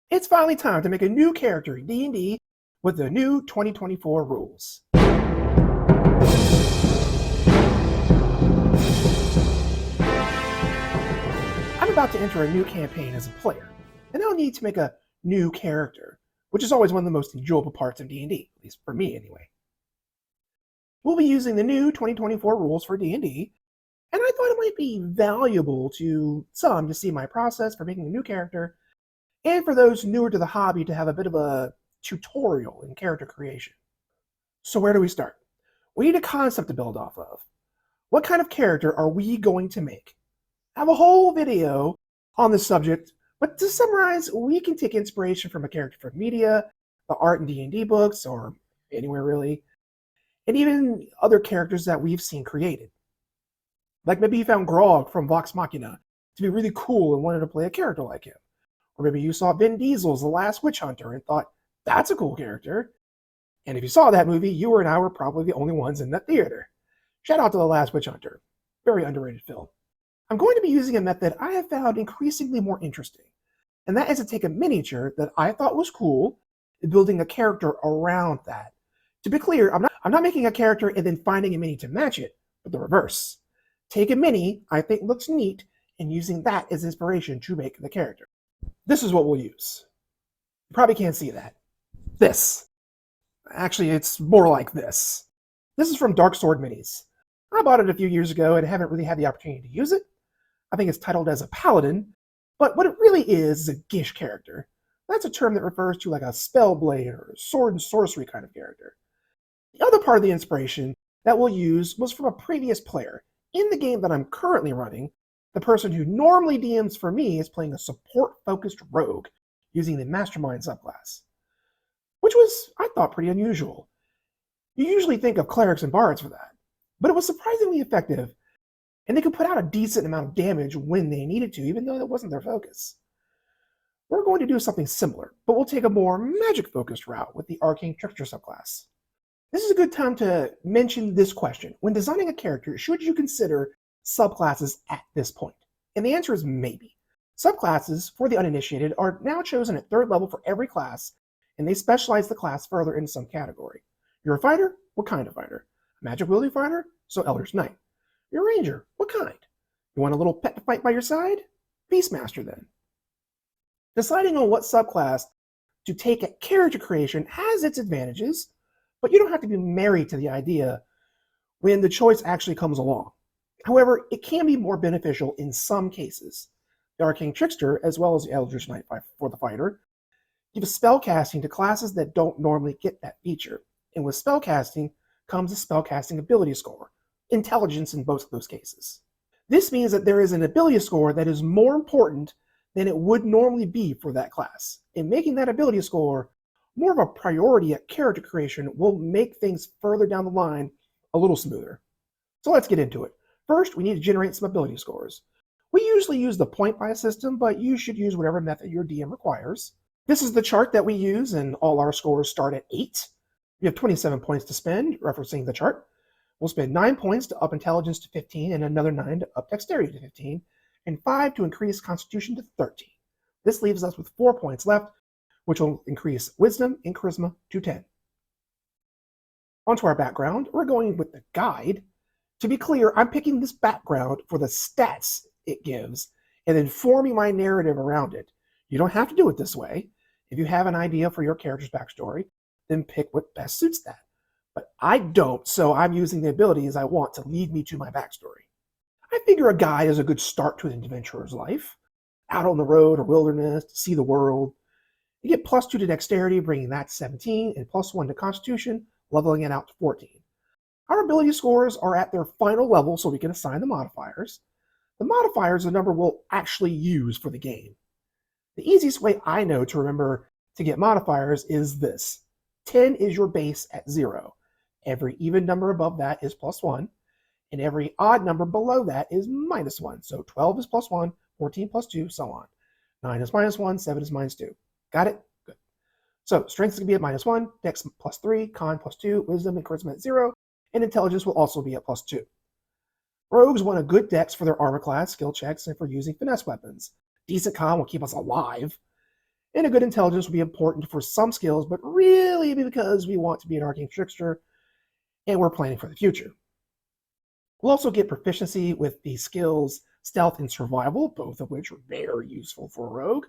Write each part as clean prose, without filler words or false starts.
It's finally time to make a new character in D&D with the new 2024 rules. I'm about to enter a new campaign as a player, and I'll need to make a new character, which is always one of the most enjoyable parts of D&D, at least for me anyway. We'll be using the new 2024 rules for D&D, and I thought it might be valuable to some to see my process for making a new character, and for those newer to the hobby to have a bit of a tutorial in character creation. So where do we start? We need a concept to build off of. What kind of character are we going to make? I have a whole video on this subject, but to summarize, we can take inspiration from a character from media, the art and D&D books, or anywhere really, and even other characters that we've seen created. Like maybe you found Grog from Vox Machina to be really cool and wanted to play a character like him. Or maybe you saw Vin Diesel's The Last Witch Hunter and thought, that's a cool character. And if you saw that movie, you and I were probably the only ones in that theater. Shout out to The Last Witch Hunter. Very underrated film. I'm going to be using a method I have found increasingly more interesting, and that is to take a miniature that I thought was cool and building a character around that. To be clear, I'm not making a character and then finding a mini to match it, but the reverse. Take a mini I think looks neat and using that as inspiration to make the character. This is what we'll use. You probably can't see that. This. Actually, it's more like this. This is from Dark Sword Minis. I bought it a few years ago and haven't really had the opportunity to use it. I think it's titled as a paladin, but what it really is a gish character. That's a term that refers to like a spellblade or sword and sorcery kind of character. The other part of the inspiration that we'll use was from a previous player. In the game that I'm currently running, the person who normally DMs for me is playing a support-focused rogue using the Mastermind subclass, which was, I thought, pretty unusual. You usually think of clerics and bards for that, but it was surprisingly effective, and they could put out a decent amount of damage when they needed to, even though that wasn't their focus. We're going to do something similar, but we'll take a more magic-focused route with the Arcane Trickster subclass. This is a good time to mention this question. When designing a character, should you consider subclasses at this point? And the answer is maybe. Subclasses, for the uninitiated, are now chosen at 3rd level for every class, and they specialize the class further in some category. You're a fighter? What kind of fighter? A magic-wielding fighter? So Elder's Knight. You're a ranger? What kind? You want a little pet to fight by your side? Beastmaster then. Deciding on what subclass to take at character creation has its advantages, but you don't have to be married to the idea when the choice actually comes along. However, it can be more beneficial in some cases. The Arcane Trickster, as well as the Eldritch Knight for the fighter, give spellcasting to classes that don't normally get that feature. And with spellcasting comes a spellcasting ability score, intelligence in both of those cases. This means that there is an ability score that is more important than it would normally be for that class. And making that ability score more of a priority at character creation will make things further down the line a little smoother. So let's get into it. First, we need to generate some ability scores. We usually use the point buy system, but you should use whatever method your DM requires. This is the chart that we use, and all our scores start at 8. We have 27 points to spend, referencing the chart. We'll spend 9 points to up intelligence to 15, and another 9 to up dexterity to 15, and 5 to increase constitution to 13. This leaves us with 4 points left, which will increase wisdom and charisma to 10. Onto our background, we're going with the guide. To be clear, I'm picking this background for the stats it gives, and then forming my narrative around it. You don't have to do it this way. If you have an idea for your character's backstory, then pick what best suits that. But I don't, so I'm using the abilities I want to lead me to my backstory. I figure a guide is a good start to an adventurer's life. Out on the road or wilderness, to see the world. You get +2 to dexterity, bringing that to 17, and +1 to constitution, leveling it out to 14. Our ability scores are at their final level, so we can assign the modifiers. The modifiers are the number we'll actually use for the game. The easiest way I know to remember to get modifiers is this. 10 is your base at 0. Every even number above that is +1, and every odd number below that is -1. So 12 is +1, 14 +2, so on. 9 is -1, 7 is -2. Got it? Good. So strength is going to be at -1, dex +3, con +2, wisdom and charisma at 0, and intelligence will also be at +2. Rogues want a good dex for their armor class, skill checks, and for using finesse weapons. Decent con will keep us alive. And a good intelligence will be important for some skills, but really because we want to be an arcane trickster and we're planning for the future. We'll also get proficiency with the skills Stealth and Survival, both of which are very useful for a rogue.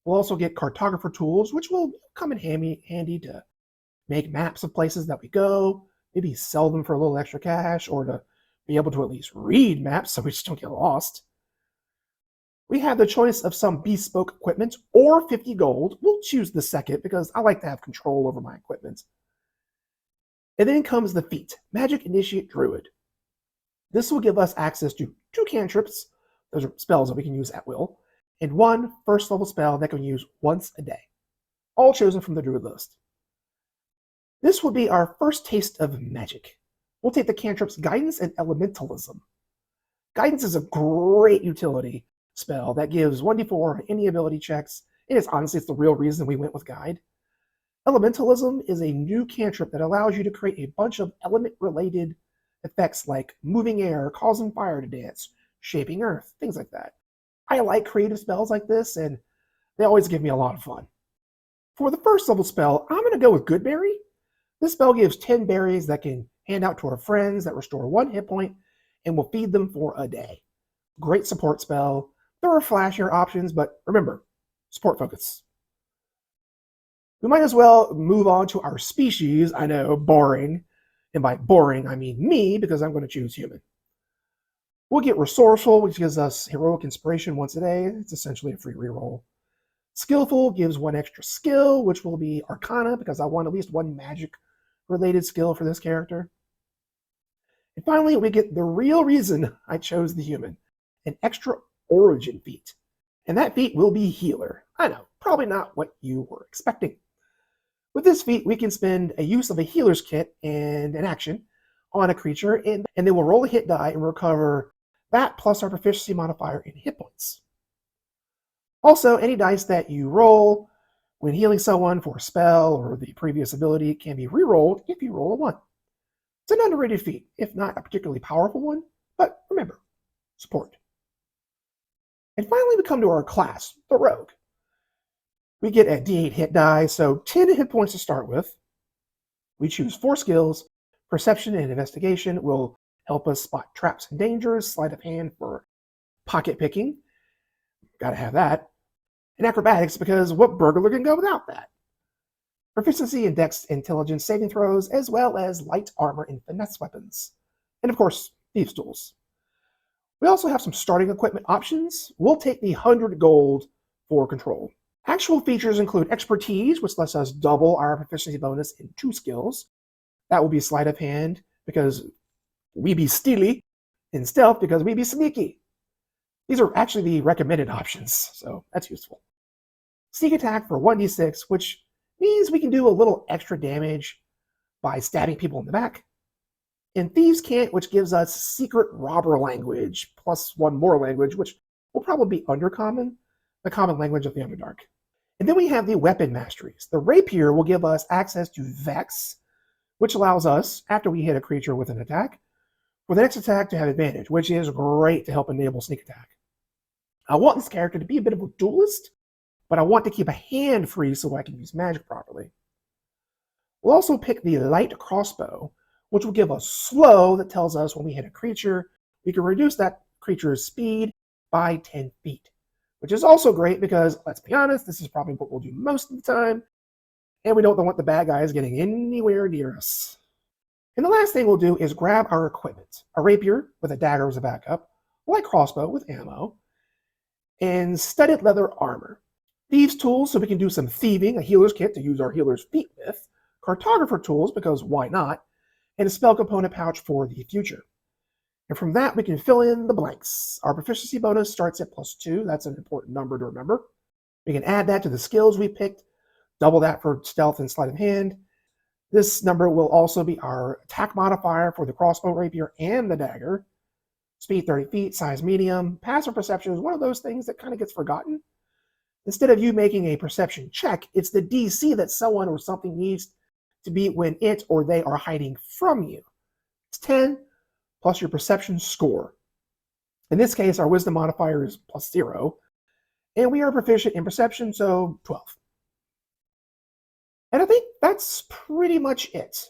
We'll also get cartographer tools, which will come in handy to make maps of places that we go, maybe sell them for a little extra cash, or to be able to at least read maps so we just don't get lost. We have the choice of some bespoke equipment or 50 gold. We'll choose the second because I like to have control over my equipment. And then comes the feat, Magic Initiate Druid. This will give us access to 2 cantrips, those are spells that we can use at will, and 1 first level spell that can use once a day, all chosen from the Druid list. This will be our first taste of magic. We'll take the cantrips Guidance and Elementalism. Guidance is a great utility spell that gives 1d4 on any ability checks, and it's the real reason we went with Guide. Elementalism is a new cantrip that allows you to create a bunch of element-related effects like moving air, causing fire to dance, shaping earth, things like that. I like creative spells like this, and they always give me a lot of fun. For the first level spell, I'm going to go with Goodberry. This spell gives 10 berries that can hand out to our friends that restore 1 hit point and will feed them for a day. Great support spell. There are flashier options, but remember, support focus. We might as well move on to our species. I know, boring. And by boring, I mean me, because I'm going to choose human. We'll get Resourceful, which gives us Heroic Inspiration once a day. It's essentially a free reroll. Skillful gives 1 extra skill, which will be Arcana, because I want at least 1 magic-related skill for this character. And finally, we get the real reason I chose the human, an extra origin feat. And that feat will be Healer. I know, probably not what you were expecting. With this feat, we can spend a use of a healer's kit and an action on a creature, and they will roll a hit die and recover that plus our proficiency modifier in hit points. Also, any dice that you roll when healing someone for a spell or the previous ability can be re-rolled if you roll a 1. It's an underrated feat, if not a particularly powerful one, but remember, support. And finally, we come to our class, the Rogue. We get a d8 hit die, so 10 hit points to start with. We choose 4 skills. Perception and Investigation will help us spot traps and dangers. Sleight of Hand for pocket picking. Gotta have that. And Acrobatics, because what burglar can go without that? Proficiency in Dex Intelligence saving throws, as well as light armor and finesse weapons. And of course, Thieves' Tools. We also have some starting equipment options. We'll take the 100 gold for control. Actual features include Expertise, which lets us double our proficiency bonus in 2 skills. That will be Sleight of Hand, because we be steely, and Stealth, because we be sneaky. These are actually the recommended options, so that's useful. Sneak Attack for 1d6, which means we can do a little extra damage by stabbing people in the back. And Thieves' Cant, which gives us Secret Robber Language, plus 1 more language, which will probably be Undercommon, the common language of the Underdark. And then we have the Weapon Masteries. The Rapier will give us access to Vex, which allows us, after we hit a creature with an attack, for the next attack to have advantage, which is great to help enable Sneak Attack. I want this character to be a bit of a duelist, but I want to keep a hand free so I can use magic properly. We'll also pick the Light Crossbow, which will give us Slow that tells us when we hit a creature, we can reduce that creature's speed by 10 feet. Which is also great because, let's be honest, this is probably what we'll do most of the time, and we don't want the bad guys getting anywhere near us. And the last thing we'll do is grab our equipment. A rapier with a dagger as a backup, a light crossbow with ammo, and studded leather armor. Thieves' Tools so we can do some thieving, a healer's kit to use our healer's feat with, cartographer tools because why not, and a spell component pouch for the future. And from that, we can fill in the blanks. Our proficiency bonus starts at +2. That's an important number to remember. We can add that to the skills we picked, double that for stealth and sleight of hand. This number will also be our attack modifier for the crossbow, rapier, and the dagger. Speed 30 feet, size medium. Passive perception is one of those things that kind of gets forgotten. Instead of you making a perception check, it's the DC that someone or something needs to beat when it or they are hiding from you. It's 10 plus your perception score. In this case, our wisdom modifier is +0, and we are proficient in perception, so 12. And I think that's pretty much it.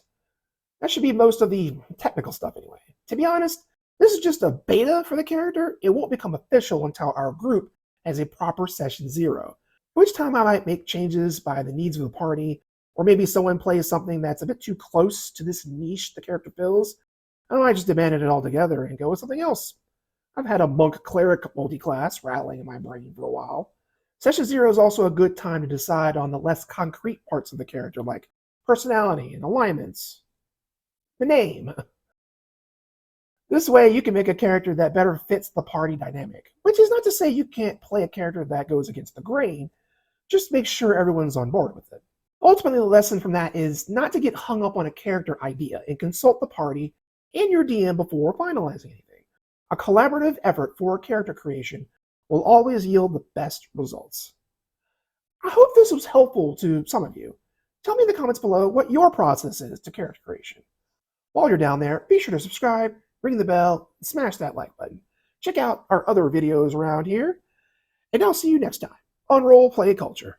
That should be most of the technical stuff anyway. To be honest, this is just a beta for the character. It won't become official until our group has a proper session 0, which time I might make changes by the needs of the party, or maybe someone plays something that's a bit too close to this niche the character fills, and I just abandon it altogether and go with something else. I've had a monk cleric multi-class rattling in my brain for a while. Session 0 is also a good time to decide on the less concrete parts of the character, like personality and alignments, the name. This way you can make a character that better fits the party dynamic, which is not to say you can't play a character that goes against the grain, just make sure everyone's on board with it. Ultimately, the lesson from that is not to get hung up on a character idea and consult the party and your DM before finalizing anything. A collaborative effort for character creation will always yield the best results. I hope this was helpful to some of you. Tell me in the comments below what your process is to character creation. While you're down there, be sure to subscribe, ring the bell, and smash that like button. Check out our other videos around here, and I'll see you next time on Roleplay Culture.